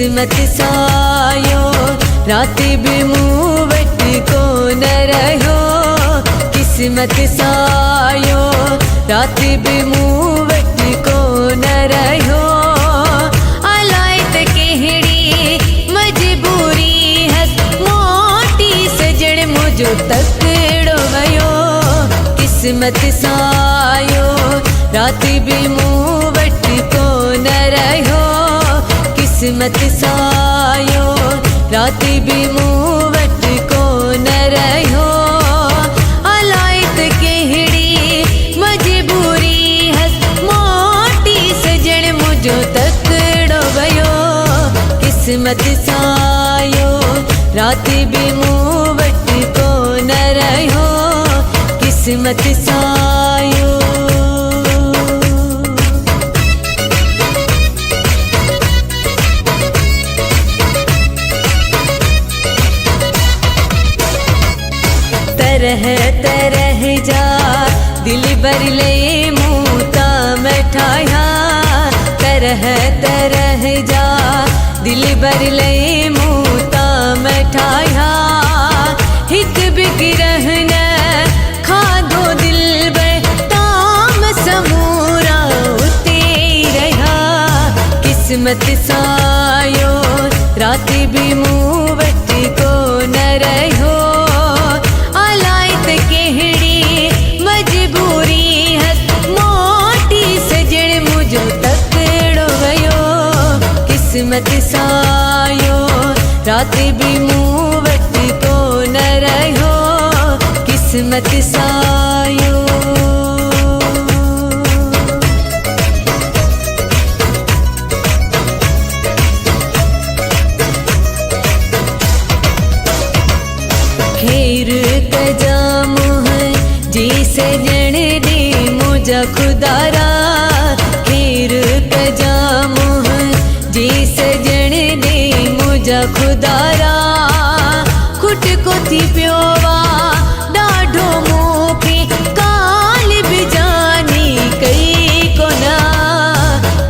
किस्मत सायो राती भी मुँह वट को न रहो। किस्मत सायो राती भी मुँह वट को न रहो। अलायत केहड़ी मजबूरी है मोटी सजण मुझो तकड़ो वयो। किस्मत सायो राती भी मुँह वट को न रहो। किस्मत सायो राती भी मुँह वट को न रहो। अलायत केहड़ी मजबूरी है मोटी सजण मुझो तकड़ो वयो। किस्मत सायो राती भी मुँह वट को न रहो। किस्मत सायो तरह तरह जा दिल बरले मूता मठाया। तरह तरह जा दिल बरले मूता मठाया। हिक बिगरह न खादो दिल ताम समूरा उते रहा। किस्मत सायो राती भी मुँह वट को न रहो। केहड़ी मजबूरी है मोटी सजण मुझो तकड़ो वयो। किस्मत सायो राती भी मुँह वट को न रहो। किस्मत सायो खैर कजाम जी सजण दे मुझा खुदारा। खैर कजाम जी सजण दे मुझा खुदारा। खुट को थी प्योवा डाढ़ो मूंखे काल बिजानी कई कोना।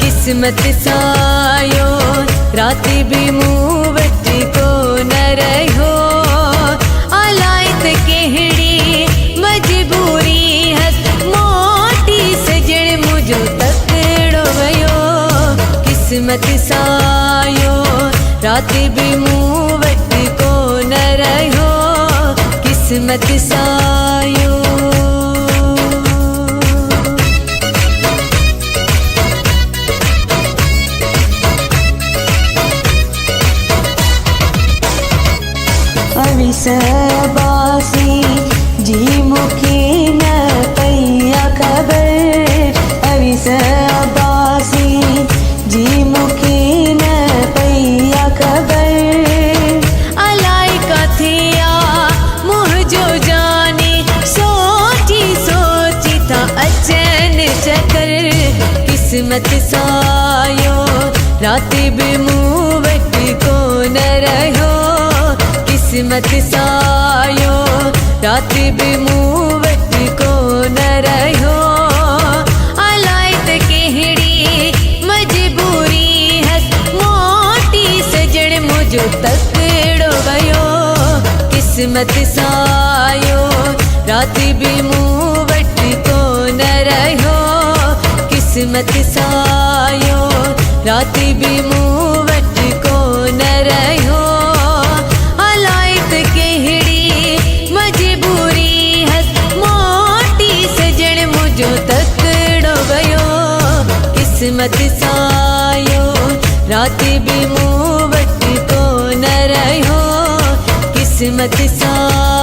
किस्मत सायो राती भी मुँह वट को न रहो। केहड़ी मजबूरी है मोटी सजण मुझो तकड़ो वयो। किस्मत सायो राती भी मुँह वट को न रहो। किस्मत सायो अविसबासी जी मुखे न पैया खबर। अविसबासी जी मुखे न पैया खबर। अलाई कथिया मुझो जाने सोची सोची था अचन चकर। किस्मत सायो राती भी मुँह वट को न रहो। किस्मत सायो राती भी मुँह वट को न रहो। अलायत केहड़ी मजबूरी है मोटी सजण मुझो तकड़ो वयो। किस्मत सायो राती भी मुँह वट को न रहो। किस्मत सायो राती भी मुँह वट को न रहो। केहड़ी मजबूरी है मोटी सजण मुझो तकड़ो वयो। किस्मत सायो राती भी मुँह वट को न रहो। किस्मत सायो